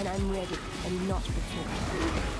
when I'm ready and not before.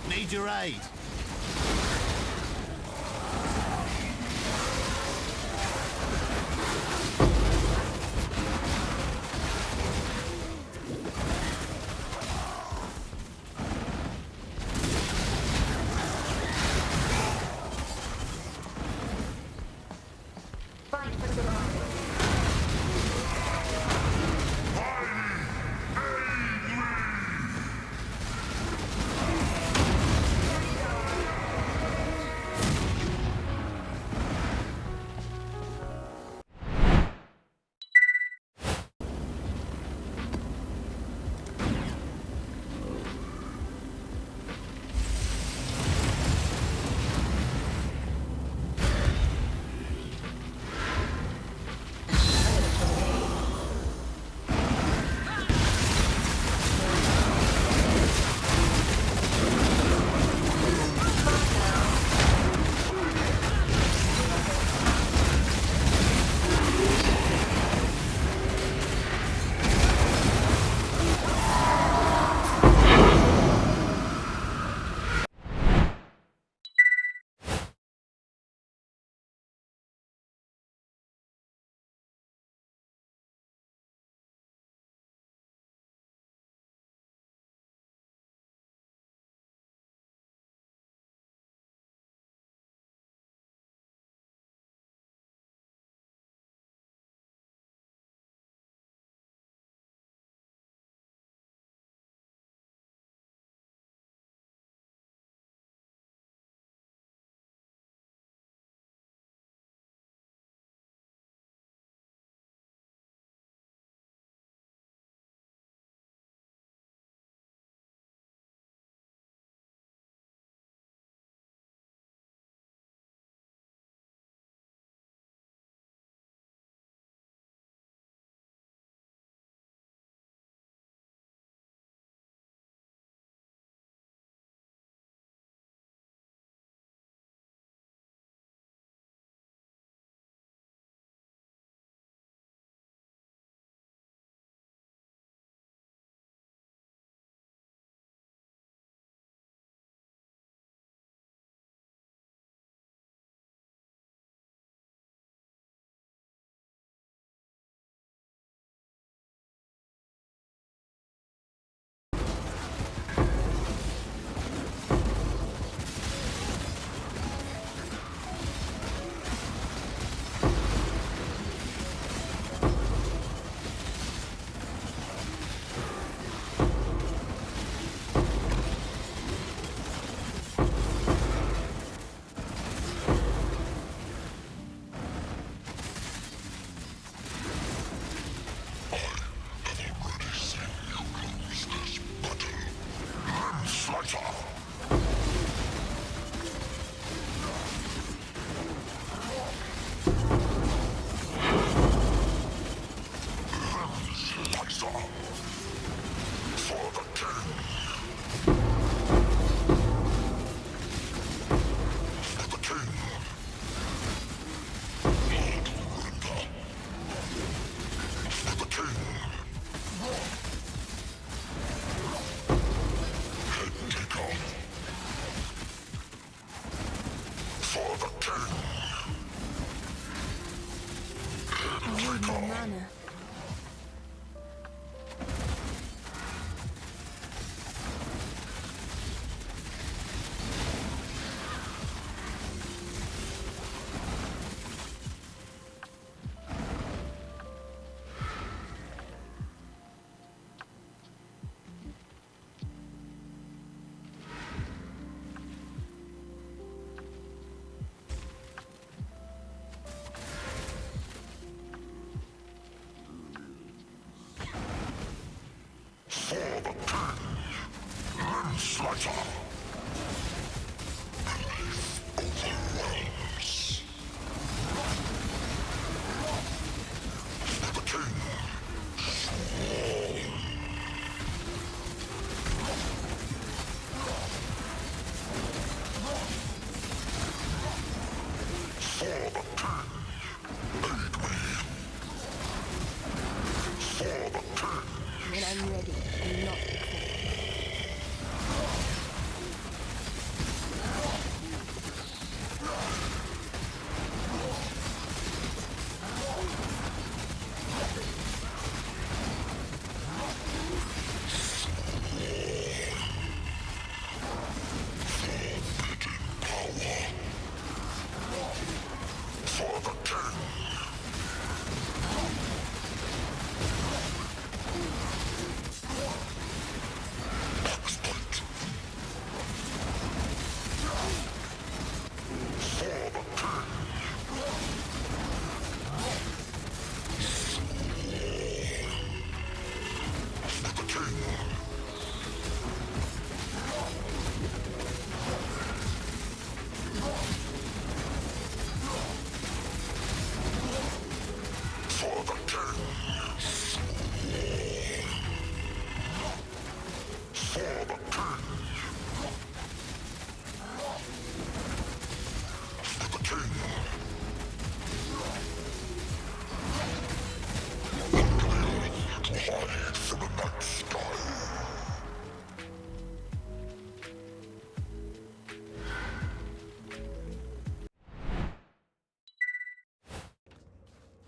Need your aid. When I'm ready, I'm not before.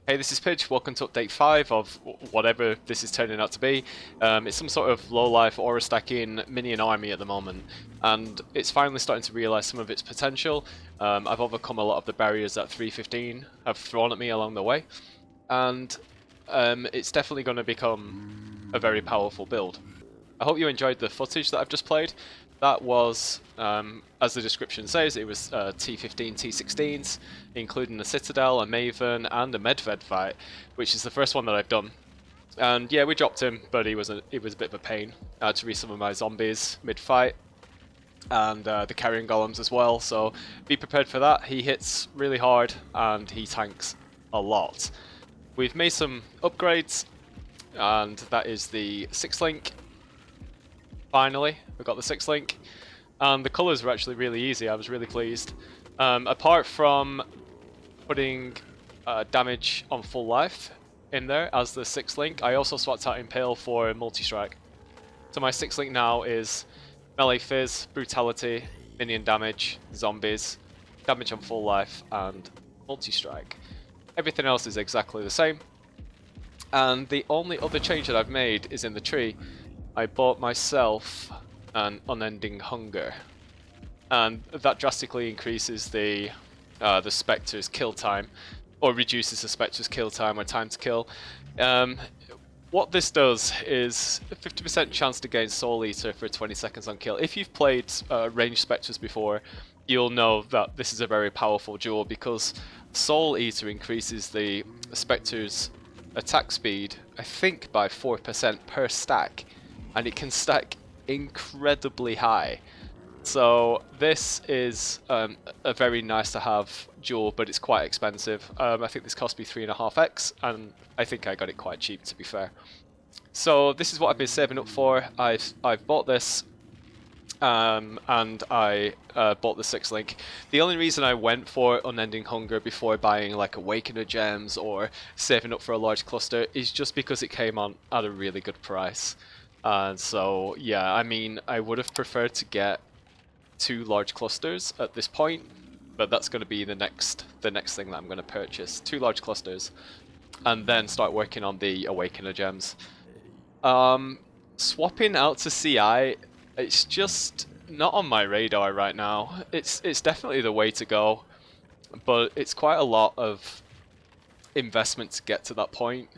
Hey, this is Pidge. Welcome to update 5 of whatever this is turning out to be. It's some sort of low-life aura stacking minion army at the moment, and it's finally starting to realise some of its potential. I've overcome a lot of the barriers that 315 have thrown at me along the way, and it's definitely going to become a very powerful build. I hope you enjoyed the footage that I've just played. That was, as the description says, it was T15 T16s, including a Citadel, a Maven, and a Medved fight, which is the first one that I've done. And yeah, we dropped him, but he was a bit of a pain. I had to read some of my zombies mid-fight, and the carrion golems as well, so be prepared for that. He hits really hard, and he tanks a lot. We've made some upgrades, and that is the 6-link. Finally, we got the 6-link, and the colours were actually really easy. I was really pleased. Apart from putting damage on full life in there as the 6-link, I also swapped out Impale for multi-strike. So my 6-link now is melee fizz, brutality, minion damage, zombies, damage on full life, and multi-strike. Everything else is exactly the same. And the only other change that I've made is in the tree. I bought myself an unending hunger, and that drastically increases the Spectre's kill time, or reduces the Spectre's kill time or time to kill. What this does is a 50% chance to gain Soul Eater for 20 seconds on kill. If you've played ranged Spectres before, you'll know that this is a very powerful duel, because Soul Eater increases the Spectre's attack speed, I think by 4% per stack, and it can stack incredibly high. So this is a very nice to have duel, but it's quite expensive. I think this cost me 3.5x, and I think I got it quite cheap, to be fair. So this is what I've been saving up for. I've bought this, and I bought the 6-link. The only reason I went for Unending Hunger before buying like Awakener gems or saving up for a large cluster is just because it came on at a really good price. So yeah, I mean, I would have preferred to get 2 large clusters at this point, but that's going to be the next thing that I'm going to purchase. 2 large clusters, and then start working on the Awakener gems. Swapping out to CI, it's just not on my radar right now. It's definitely the way to go, but it's quite a lot of investment to get to that point,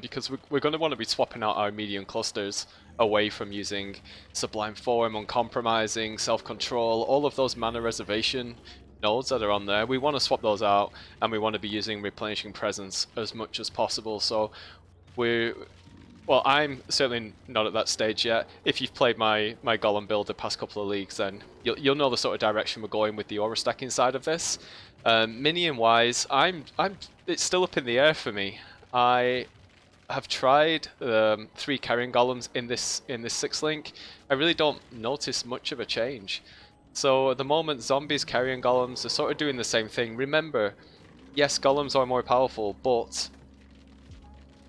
because we're going to want to be swapping out our medium clusters away from using Sublime Form, Uncompromising, Self-Control, all of those mana reservation nodes that are on there. We want to swap those out, and we want to be using Replenishing Presence as much as possible. So we're Well, I'm certainly not at that stage yet. If you've played my Golem build the past couple of leagues, then you'll know the sort of direction we're going with the aura stacking side of this. Minion wise, it's still up in the air for me. I have tried 3 carrying golems in this 6 link. I really don't notice much of a change. So at the moment, zombies carrying golems are sort of doing the same thing. Remember, yes, golems are more powerful, but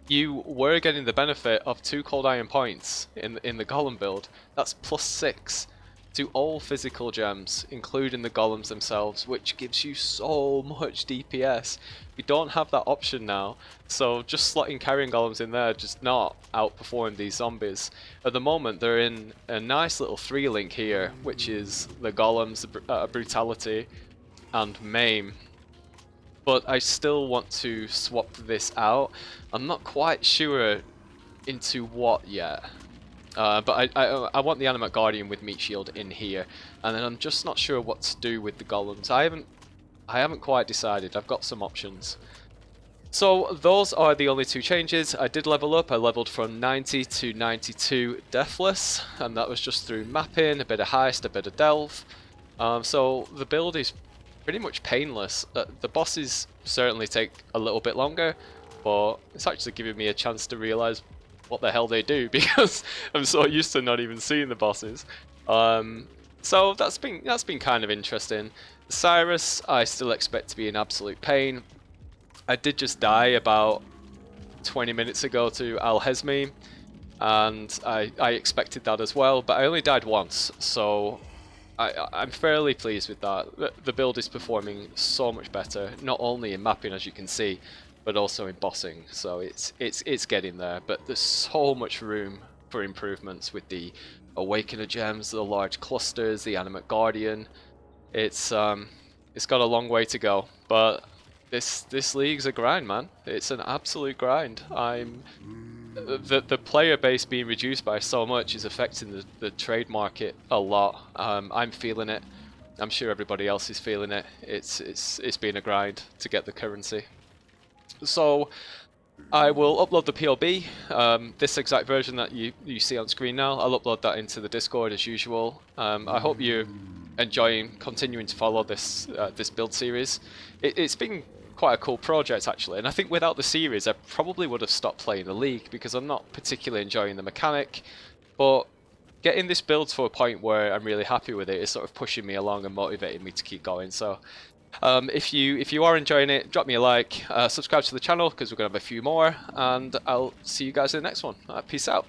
you were getting the benefit of 2 cold iron points in the golem build. That's +6 to all physical gems, including the golems themselves, which gives you so much DPS. We don't have that option now, so just slotting carrying golems in there just not outperform these zombies. At the moment, they're in a nice little 3 link here, which is the golems, brutality, and maim. But I still want to swap this out. I'm not quite sure into what yet. But I want the Animate Guardian with Meat Shield in here, and then I'm just not sure what to do with the golems. I haven't quite decided. I've got some options. So those are the only 2 changes. I did level up. I leveled from 90 to 92 Deathless, and that was just through mapping, a bit of heist, a bit of delve. So the build is pretty much painless. The bosses certainly take a little bit longer, but it's actually giving me a chance to realise what the hell they do, because I'm so used to not even seeing the bosses. So that's been kind of interesting. Cyrus, I still expect to be an absolute pain. I did just die about 20 minutes ago to Al-Hezmi, and I expected that as well, but I only died once, so I'm fairly pleased with that. The build is performing so much better, not only in mapping, as you can see, but also in bossing, so it's getting there. But there's so much room for improvements with the Awakener gems, the large clusters, the Animate Guardian. It's got a long way to go, but this league's a grind, man. It's an absolute grind. The player base being reduced by so much is affecting the trade market a lot. I'm feeling it. I'm sure everybody else is feeling it. It's been a grind to get the currency. So I will upload the POB, this exact version that you see on screen now. I'll upload that into the Discord as usual. I hope you're enjoying continuing to follow this build series. It's been quite a cool project actually, and I think without the series I probably would have stopped playing the league because I'm not particularly enjoying the mechanic, but getting this build to a point where I'm really happy with it is sort of pushing me along and motivating me to keep going. So if you are enjoying it, drop me a like, subscribe to the channel because we're going to have a few more, and I'll see you guys in the next one. Peace out.